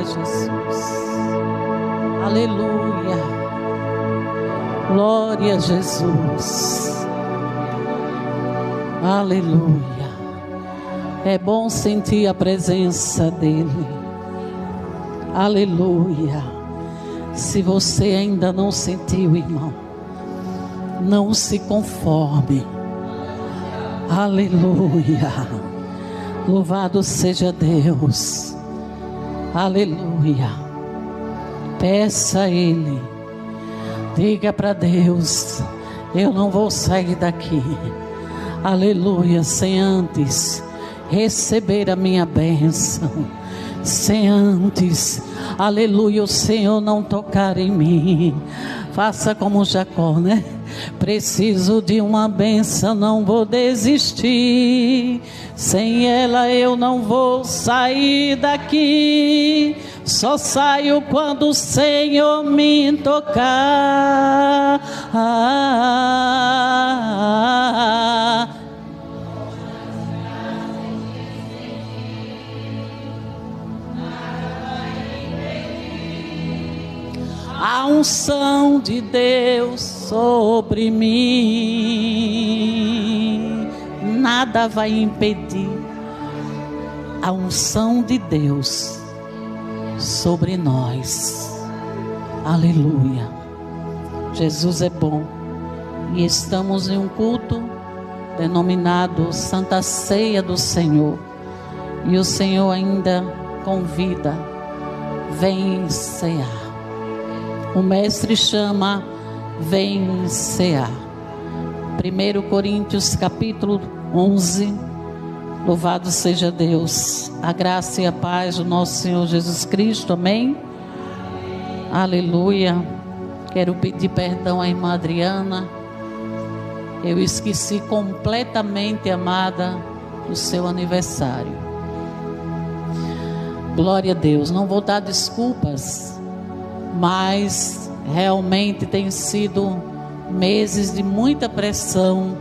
Glória a Jesus. Aleluia. Glória a Jesus. Aleluia. É bom sentir a presença dEle. Aleluia. Se você ainda não sentiu, irmão, não se conforme. Aleluia. Louvado seja Deus. Aleluia. Peça a Ele. Diga para Deus: eu não vou sair daqui. Aleluia. Sem antes receber a minha bênção. Sem antes, aleluia, o Senhor não tocar em mim. Faça como Jacó, né? Preciso de uma bênção, não vou desistir. Sem ela eu não vou sair daqui. Só saio quando o Senhor me tocar. A unção de Deus sobre mim, nada vai impedir. A unção de Deus sobre nós. Aleluia. Jesus é bom. E estamos em um culto denominado Santa Ceia do Senhor. E o Senhor ainda convida: vem cear. O mestre chama: vem cear. 1 Coríntios capítulo 11. Louvado seja Deus. A graça e a paz do nosso Senhor Jesus Cristo. Amém? Aleluia. Quero pedir perdão à irmã Adriana. Eu esqueci completamente, amada, o seu aniversário. Glória a Deus. Não vou dar desculpas, mas realmente tem sido meses de muita pressão.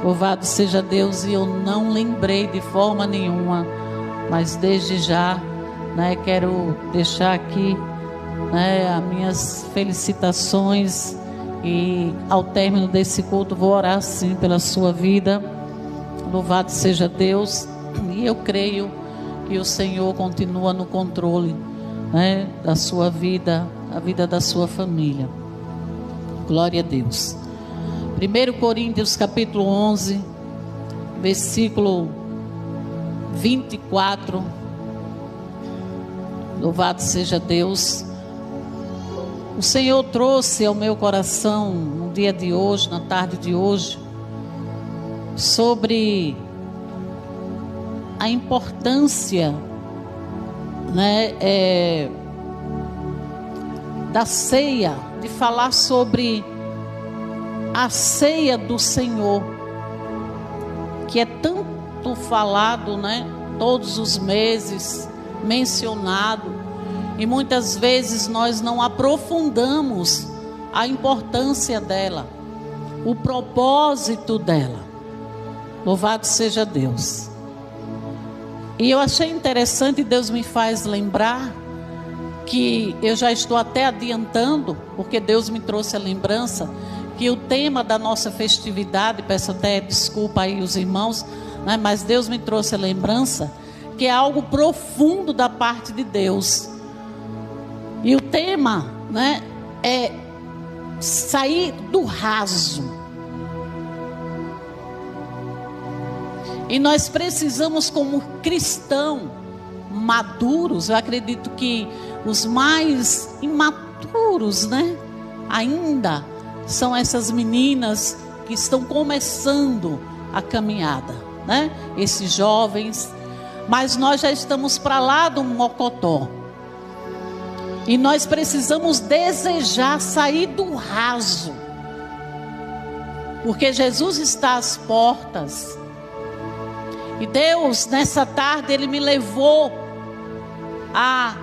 Louvado seja Deus, e eu não lembrei de forma nenhuma, mas desde já, quero deixar aqui, as minhas felicitações, e ao término desse culto vou orar sim pela sua vida. Louvado seja Deus, e eu creio que o Senhor continua no controle, da sua vida, a vida da sua família. Glória a Deus. 1 Coríntios capítulo 11, versículo 24. Louvado seja Deus. O Senhor trouxe ao meu coração no dia de hoje, na tarde de hoje, sobre a importância da ceia, de falar sobre a ceia do Senhor, que é tanto falado, todos os meses mencionado, e muitas vezes nós não aprofundamos a importância dela, o propósito dela. Louvado seja Deus. E eu achei interessante, Deus me faz lembrar que eu já estou até adiantando, porque Deus me trouxe a lembrança, que o tema da nossa festividade, peço até desculpa aí os irmãos, mas Deus me trouxe a lembrança, que é algo profundo da parte de Deus. E o tema, é sair do raso. E nós precisamos, como cristãos maduros, eu acredito que os mais imaturos, ainda são essas meninas que estão começando a caminhada, esses jovens, mas nós já estamos para lá do mocotó, e nós precisamos desejar sair do raso, porque Jesus está às portas. E Deus, nessa tarde, Ele me levou a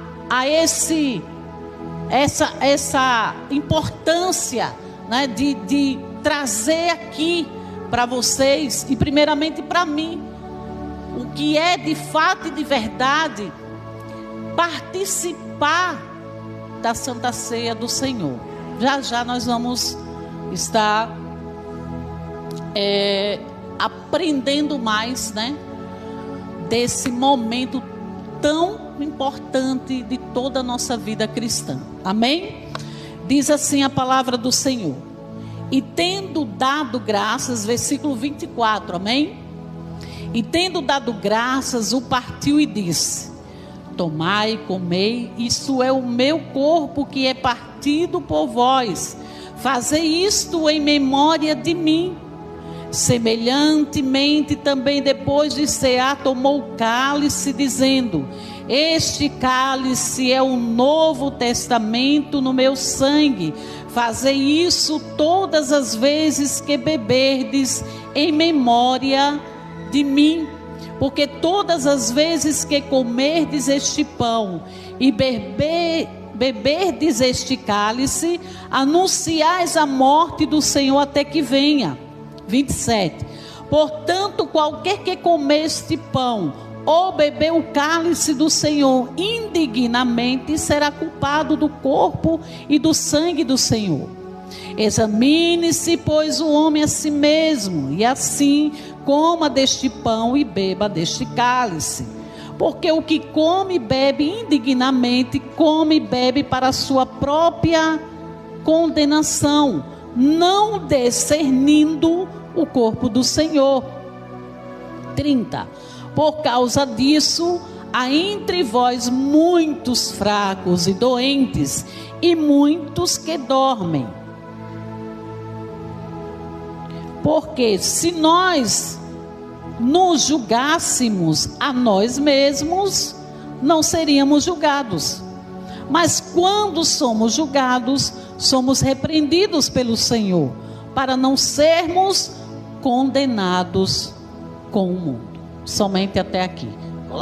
essa importância, de trazer aqui para vocês, e primeiramente para mim, o que é de fato e de verdade participar da Santa Ceia do Senhor. Já já nós vamos estar aprendendo mais, né, desse momento tão importante de toda a nossa vida cristã. Amém? Diz assim a palavra do Senhor: e tendo dado graças, versículo 24, amém? E tendo dado graças, o partiu e disse: tomai, comei, isso é o meu corpo que é partido por vós, fazei isto em memória de mim. Semelhantemente também depois de cear, tomou o cálice, dizendo: este cálice é o novo testamento no meu sangue, fazei isso todas as vezes que beberdes em memória de mim. Porque todas as vezes que comerdes este pão e beberdes este cálice, anunciais a morte do Senhor até que venha. 27. Portanto, qualquer que comer este pão ou beber o cálice do Senhor indignamente será culpado do corpo e do sangue do Senhor. Examine-se, pois, o homem a si mesmo, e assim coma deste pão e beba deste cálice. Porque o que come e bebe indignamente, come e bebe para a sua própria condenação, não discernindo o corpo do Senhor. 30. Por causa disso, há entre vós muitos fracos e doentes, e muitos que dormem. Porque se nós nos julgássemos a nós mesmos, não seríamos julgados. Mas quando somos julgados, somos repreendidos pelo Senhor, para não sermos condenados com o mundo. Somente até aqui.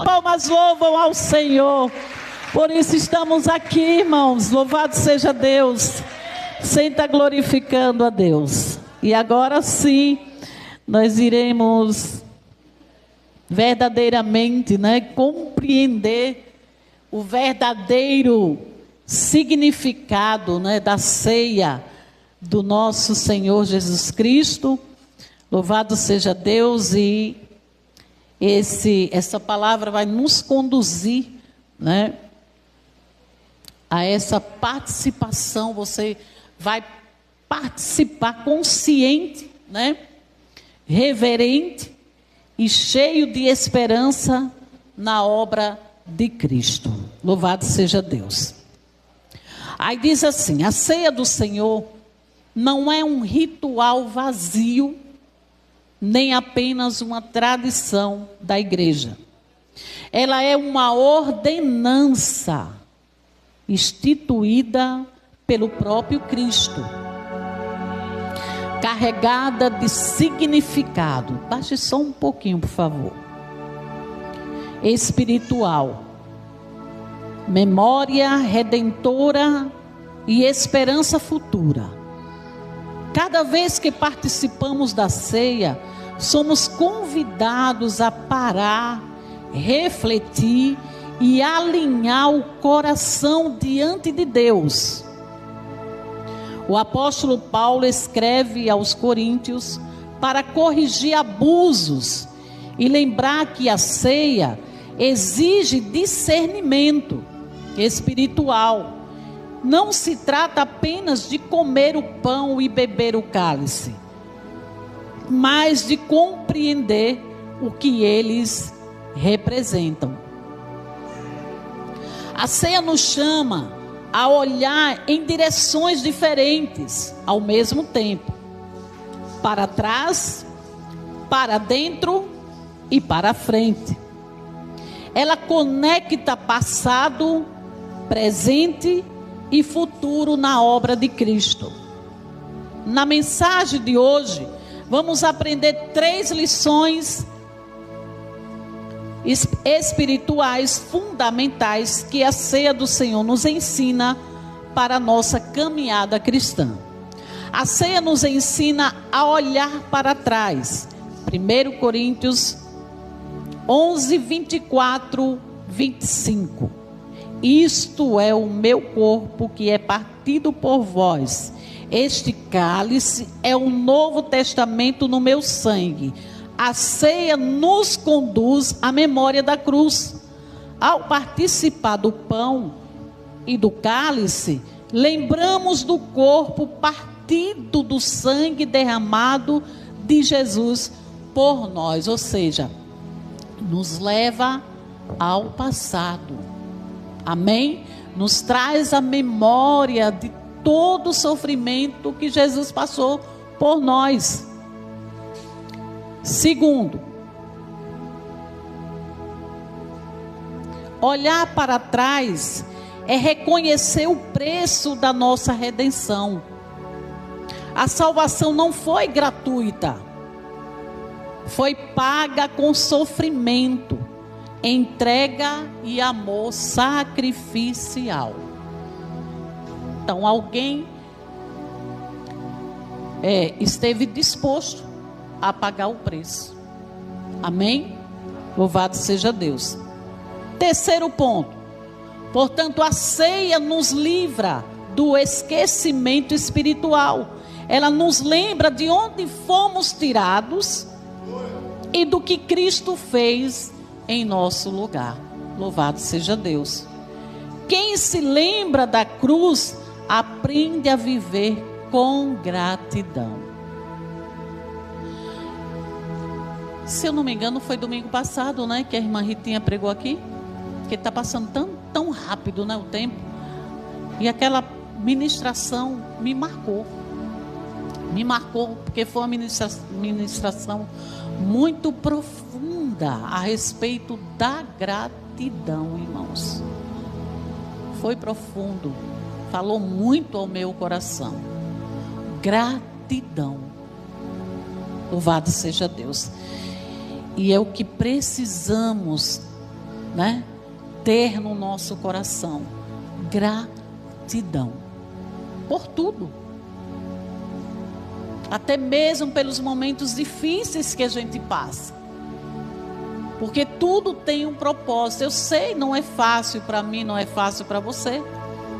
Palmas louvam ao Senhor. Por isso estamos aqui, irmãos. Louvado seja Deus. Senta glorificando a Deus. E agora sim, nós iremos verdadeiramente, né, compreender o verdadeiro significado, né, da ceia do nosso Senhor Jesus Cristo. Louvado seja Deus. E essa palavra vai nos conduzir, né, a essa participação. Você vai participar consciente, né, reverente e cheio de esperança na obra de Cristo. Louvado seja Deus. Aí diz assim: a ceia do Senhor não é um ritual vazio, nem apenas uma tradição da igreja. Ela é uma ordenança instituída pelo próprio Cristo, carregada de significado. Baixe só um pouquinho, por favor. Espiritual, memória redentora e esperança futura. Cada vez que participamos da ceia, somos convidados a parar, refletir e alinhar o coração diante de Deus. O apóstolo Paulo escreve aos Coríntios para corrigir abusos e lembrar que a ceia exige discernimento espiritual. Não se trata apenas de comer o pão e beber o cálice, mas de compreender o que eles representam. A ceia nos chama a olhar em direções diferentes ao mesmo tempo, para trás, para dentro e para frente. Ela conecta passado, presente e futuro na obra de Cristo. Na mensagem de hoje, vamos aprender 3 lições espirituais fundamentais que a ceia do Senhor nos ensina para a nossa caminhada cristã. A ceia nos ensina a olhar para trás. 1 Coríntios 11, 24, 25. isto é o meu corpo que é partido por vós. Este cálice é o novo testamento no meu sangue. A ceia nos conduz à memória da cruz. Ao participar do pão e do cálice, lembramos do corpo partido, do sangue derramado de Jesus por nós. Ou seja, nos leva ao passado. Amém? Nos traz a memória de todo o sofrimento que Jesus passou por nós. Segundo, olhar para trás é reconhecer o preço da nossa redenção. A salvação não foi gratuita, foi paga com sofrimento, entrega e amor sacrificial. Então alguém esteve disposto a pagar o preço. Amém? Louvado seja Deus. Terceiro ponto. Portanto, a ceia nos livra do esquecimento espiritual. Ela nos lembra de onde fomos tirados e do que Cristo fez em nosso lugar. Louvado seja Deus. Quem se lembra da cruz aprende a viver com gratidão. Se eu não me engano, foi domingo passado, né, que a irmã Ritinha pregou aqui, que está passando tão rápido, né, o tempo. E aquela ministração me marcou, porque foi uma ministração muito profunda a respeito da gratidão, irmãos. Foi profundo, falou muito ao meu coração. Gratidão. Louvado seja Deus. E é o que precisamos, né, ter no nosso coração. Gratidão. Por tudo. Até mesmo pelos momentos difíceis que a gente passa. Porque tudo tem um propósito. Eu sei, não é fácil para mim, não é fácil para você.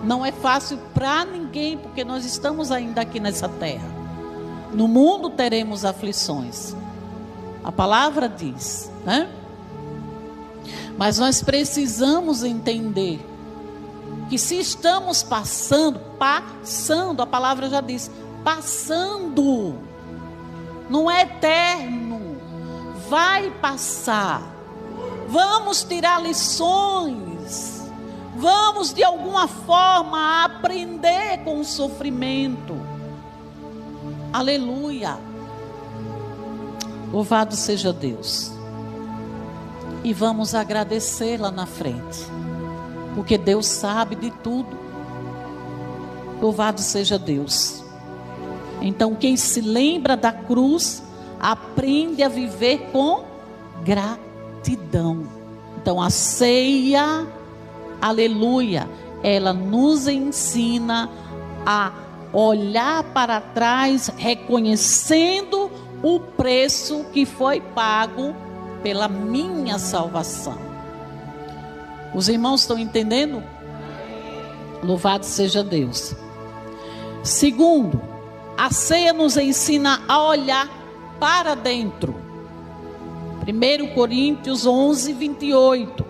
Não é fácil para ninguém, porque nós estamos ainda aqui nessa terra. No mundo teremos aflições. A palavra diz, né? Mas nós precisamos entender que se estamos passando, a palavra já diz, passando, não é eterno, vai passar. Vamos tirar lições, vamos de alguma forma aprender com o sofrimento. Aleluia. Louvado seja Deus. E vamos agradecer lá na frente, porque Deus sabe de tudo. Louvado seja Deus. Então quem se lembra da cruz aprende a viver com gratidão. Então a ceia, aleluia, ela nos ensina a olhar para trás, reconhecendo o preço que foi pago pela minha salvação. Os irmãos estão entendendo? Louvado seja Deus. Segundo, a ceia nos ensina a olhar para dentro. 1 Coríntios 11, 28.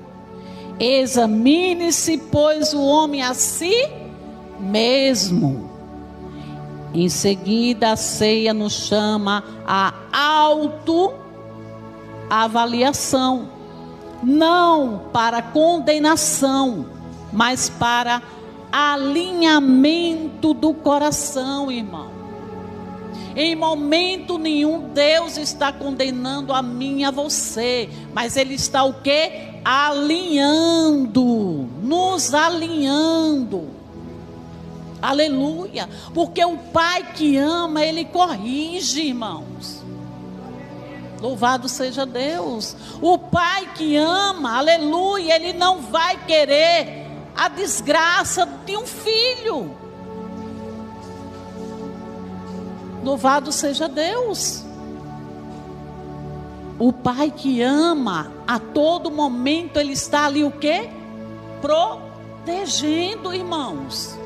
Examine-se, pois, o homem a si mesmo. Em seguida, a ceia nos chama a autoavaliação, não para condenação, mas para alinhamento do coração, irmão. Em momento nenhum Deus está condenando a mim e a você, mas Ele está o quê? Alinhando, nos alinhando. Aleluia, porque o Pai que ama, Ele corrige, irmãos. Louvado seja Deus. O Pai que ama, aleluia, Ele não vai querer a desgraça de um filho. Louvado seja Deus. O Pai que ama, a todo momento Ele está ali o quê? protegendo, irmãos.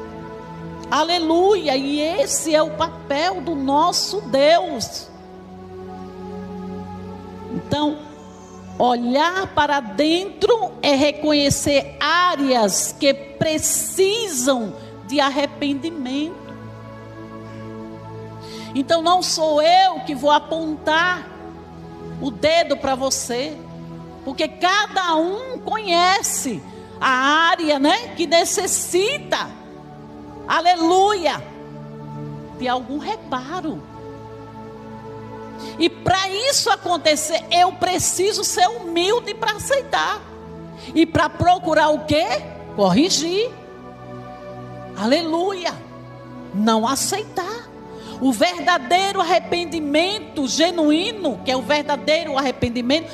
Aleluia, e esse é o papel do nosso Deus. Então, olhar para dentro é reconhecer áreas que precisam de arrependimento. Então não sou eu que vou apontar o dedo para você, porque cada um conhece a área, né, que necessita, aleluia, de algum reparo. E para isso acontecer, eu preciso ser humilde para aceitar. E para procurar o quê? Corrigir. Aleluia. Não aceitar. O verdadeiro arrependimento genuíno, que é o verdadeiro arrependimento,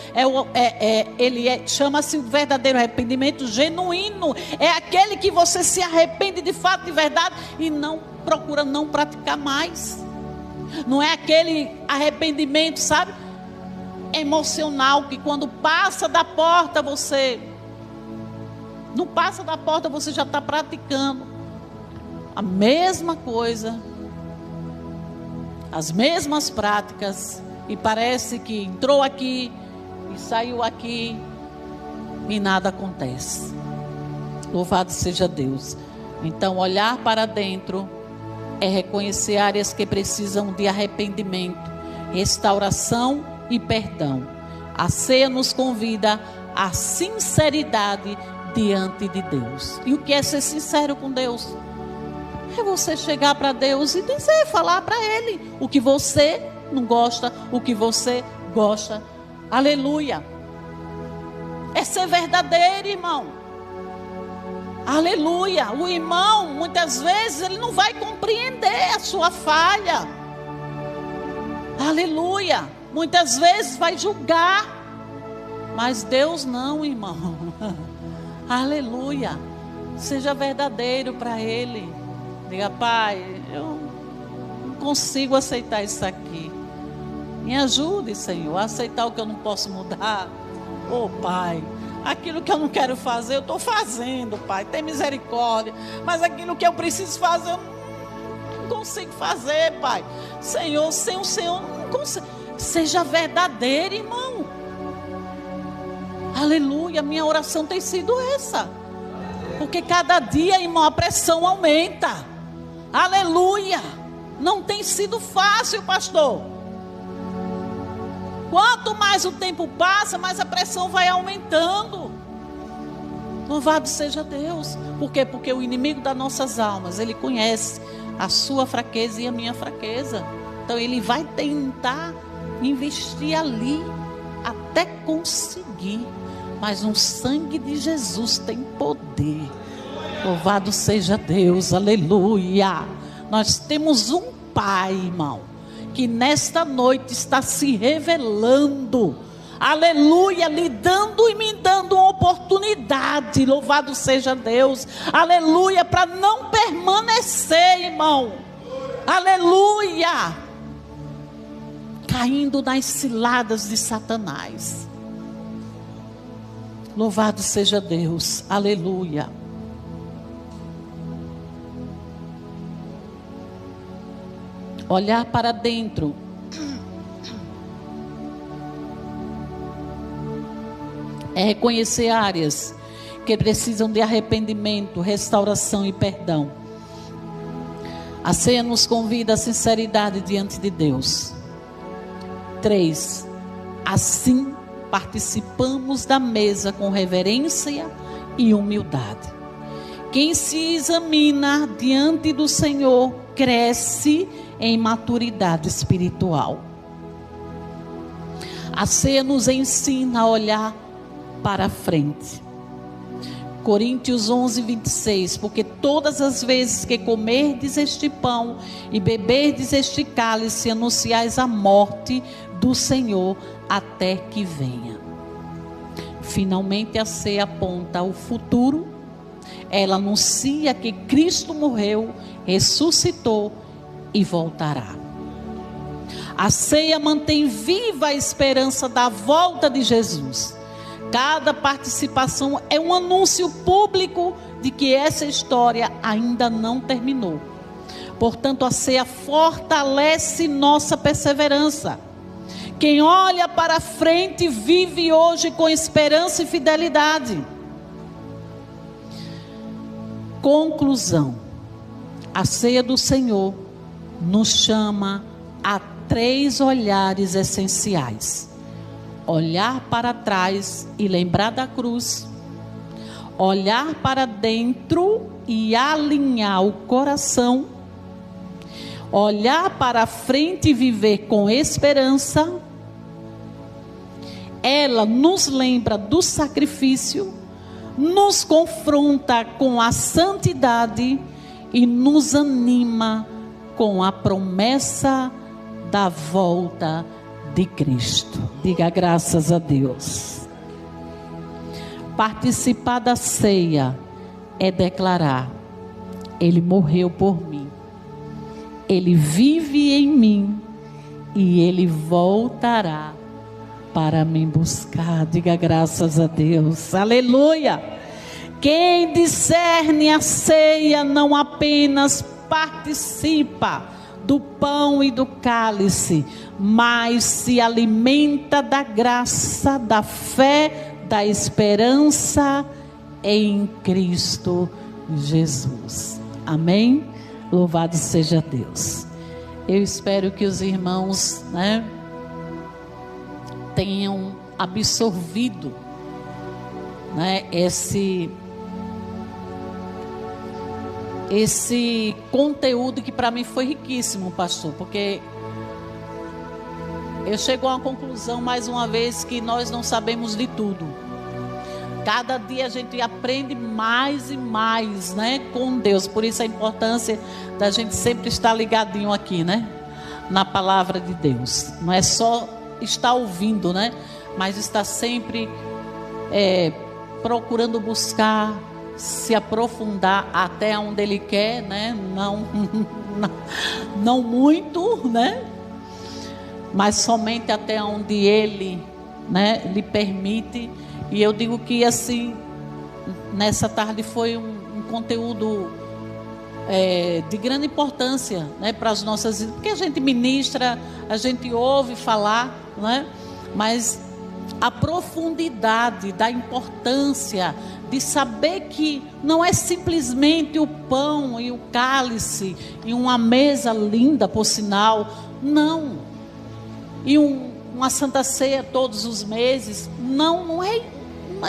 chama-se o verdadeiro arrependimento genuíno. É aquele que você se arrepende de fato, de verdade, e não procura não praticar mais. Não é aquele arrependimento, sabe, emocional, que quando passa da porta você... Não passa da porta, você já está praticando a mesma coisa, as mesmas práticas, e parece que entrou aqui e saiu aqui e nada acontece. Louvado seja Deus. Então, olhar para dentro é reconhecer áreas que precisam de arrependimento, restauração e perdão. A ceia nos convida à sinceridade diante de Deus. E o que é ser sincero com Deus? É você chegar para Deus e dizer, falar para Ele o que você não gosta, o que você gosta. Aleluia. É ser verdadeiro, irmão. Aleluia. O irmão, muitas vezes, ele não vai compreender a sua falha. Aleluia. Muitas vezes vai julgar. Mas Deus não, irmão. Aleluia. Seja verdadeiro para Ele. Diga, Pai, eu não consigo aceitar isso aqui. Me ajude, Senhor, a aceitar o que eu não posso mudar. Oh, Pai, aquilo que eu não quero fazer, eu estou fazendo, Pai. Tem misericórdia. Mas aquilo que eu preciso fazer, eu não consigo fazer, Pai. Senhor, sem o Senhor, não consigo. Seja verdadeiro, irmão. Aleluia, minha oração tem sido essa. Porque cada dia, irmão, a pressão aumenta. Aleluia. Não tem sido fácil, pastor. Quanto mais o tempo passa, mais a pressão vai aumentando. Louvado seja Deus. Por quê? Porque o inimigo das nossas almas, ele conhece a sua fraqueza e a minha fraqueza. Então ele vai tentar investir ali até conseguir. Mas o sangue de Jesus tem poder. Louvado seja Deus, aleluia. Nós temos um Pai, irmão, que nesta noite está se revelando, aleluia, lhe dando e me dando uma oportunidade, louvado seja Deus, aleluia, para não permanecer, irmão, aleluia, caindo nas ciladas de Satanás. Louvado seja Deus, aleluia. Olhar para dentro é reconhecer áreas que precisam de arrependimento, restauração e perdão. A ceia nos convida à sinceridade diante de Deus. 3. Assim participamos da mesa com reverência e humildade. Quem se examina diante do Senhor cresce em maturidade espiritual. A ceia nos ensina a olhar para frente. Coríntios 11, 26. Porque todas as vezes que comerdes este pão e beberdes este cálice, anunciais a morte do Senhor até que venha. Finalmente a ceia aponta ao futuro. Ela anuncia que Cristo morreu, ressuscitou e voltará. A ceia mantém viva a esperança da volta de Jesus. Cada participação é um anúncio público de que essa história ainda não terminou. Portanto, a ceia fortalece nossa perseverança. Quem olha para frente vive hoje com esperança e fidelidade. Conclusão: a ceia do Senhor nos chama a 3 olhares essenciais: olhar para trás e lembrar da cruz, olhar para dentro e alinhar o coração, olhar para frente e viver com esperança. Ela nos lembra do sacrifício, nos confronta com a santidade e nos anima com a promessa da volta de Cristo. Diga graças a Deus. Participar da ceia é declarar: Ele morreu por mim, Ele vive em mim e Ele voltará para me buscar. Diga graças a Deus. Aleluia. Quem discerne a ceia não apenas participa do pão e do cálice, mas se alimenta da graça, da fé, da esperança em Cristo Jesus. Amém? Louvado seja Deus. Eu espero que os irmãos, tenham absorvido, esse conteúdo que para mim foi riquíssimo, pastor, porque eu chego a uma conclusão mais uma vez que nós não sabemos de tudo. Cada dia a gente aprende mais e mais, com Deus. Por isso a importância da gente sempre estar ligadinho aqui, na palavra de Deus. Não é só estar ouvindo, mas estar sempre procurando buscar se aprofundar até onde Ele quer, não muito, mas somente até onde Ele, lhe permite. E eu digo que assim, nessa tarde foi um conteúdo de grande importância, para as nossas vidas, porque a gente ministra, a gente ouve falar, mas a profundidade da importância de saber que não é simplesmente o pão e o cálice e uma mesa linda, por sinal, não, e uma santa ceia todos os meses, não é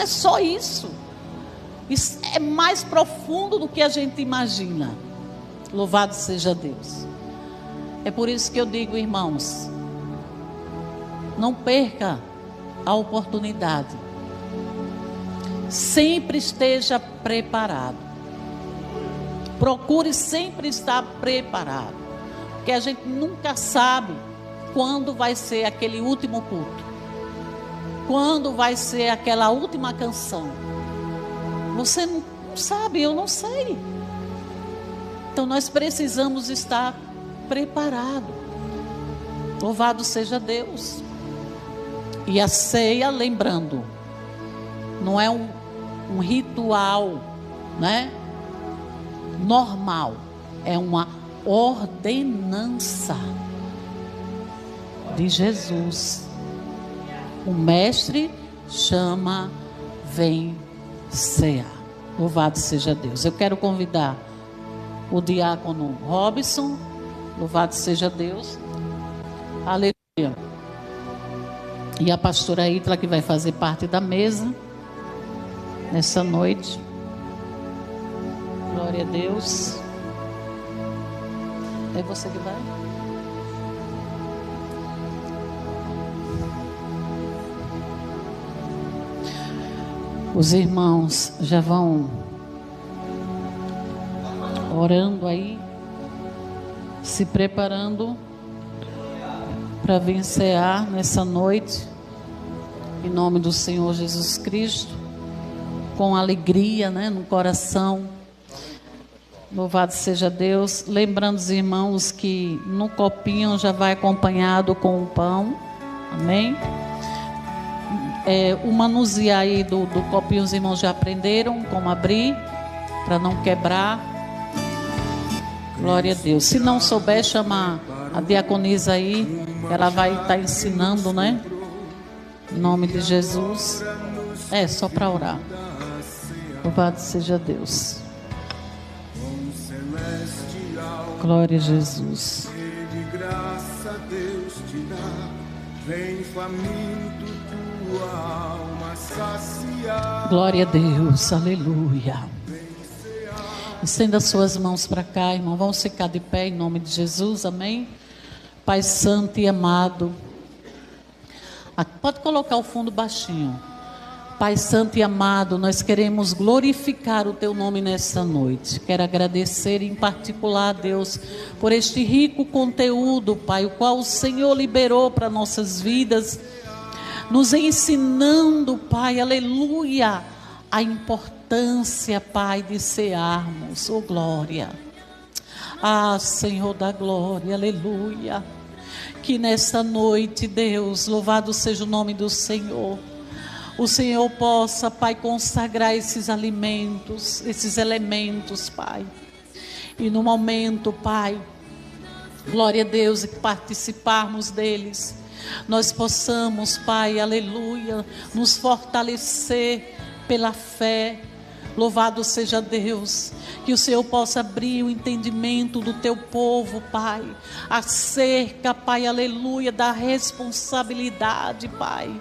só isso. Isso é mais profundo do que a gente imagina. Louvado seja Deus. É por isso que eu digo, irmãos, não perca a oportunidade. Sempre esteja preparado. Procure sempre estar preparado, porque a gente nunca sabe quando vai ser aquele último culto, quando vai ser aquela última canção. Você não sabe, eu não sei. Então nós precisamos estar preparados. Louvado seja Deus. E a ceia, lembrando, não é um ritual, normal. É uma ordenança de Jesus. O mestre chama, vem cear. Louvado seja Deus. Eu quero convidar o diácono Robson. Louvado seja Deus. Aleluia. E a pastora Ítala, que vai fazer parte da mesa nessa noite. Glória a Deus. É você que vai? Os irmãos já vão orando aí, se preparando para vencer nessa noite, em nome do Senhor Jesus Cristo, com alegria, no coração. Louvado seja Deus. Lembrando os irmãos que no copinho já vai acompanhado com o pão, amém? O manusear aí do copinho, os irmãos já aprenderam como abrir. para não quebrar. Glória a Deus. Se não souber, chama a diaconisa aí, ela vai estar ensinando, né? Em nome de Jesus. É só para orar. Louvado seja Deus. Glória a Jesus. Glória a Deus, aleluia. Estenda suas mãos para cá, irmão. Vamos ficar de pé em nome de Jesus, amém? Pai santo e amado, pode colocar o fundo baixinho. Pai santo e amado, nós queremos glorificar o teu nome nessa noite. Quero agradecer em particular a Deus por este rico conteúdo, Pai, o qual o Senhor liberou para nossas vidas, nos ensinando, Pai, aleluia, a importância, Pai, de cearmos, oh glória. Ah, Senhor da glória, aleluia. Que nessa noite, Deus, louvado seja o nome do Senhor, o Senhor possa, Pai, consagrar esses alimentos, esses elementos, Pai. E no momento, Pai, glória a Deus, e participarmos deles, nós possamos, Pai, aleluia, nos fortalecer pela fé. Louvado seja Deus, que o Senhor possa abrir o entendimento do teu povo, Pai, acerca, Pai, aleluia, da responsabilidade, Pai.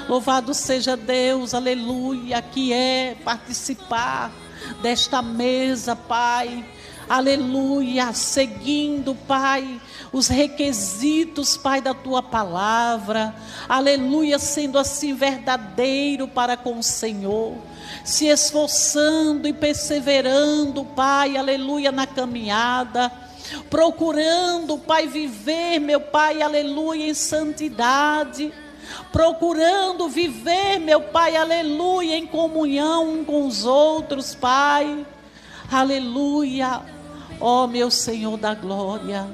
Louvado seja Deus, aleluia, que é participar desta mesa, Pai, aleluia, seguindo, Pai, os requisitos, Pai, da tua palavra, aleluia, sendo assim verdadeiro para com o Senhor, se esforçando e perseverando, Pai, aleluia, na caminhada, procurando, Pai, viver, meu Pai, aleluia, em santidade, procurando viver, meu Pai, aleluia, em comunhão com os outros, Pai, aleluia, ó meu Senhor da glória,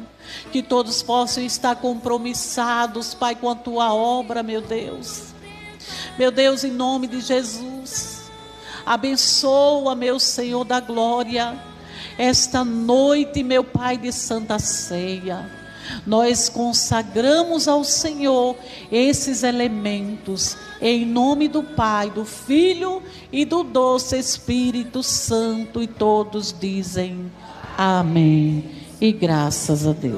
que todos possam estar compromissados, Pai, com a tua obra, meu Deus, em nome de Jesus, abençoa, meu Senhor da glória, esta noite, meu Pai, de Santa Ceia. Nós consagramos ao Senhor esses elementos, em nome do Pai, do Filho e do doce Espírito Santo, e todos dizem amém, e graças a Deus.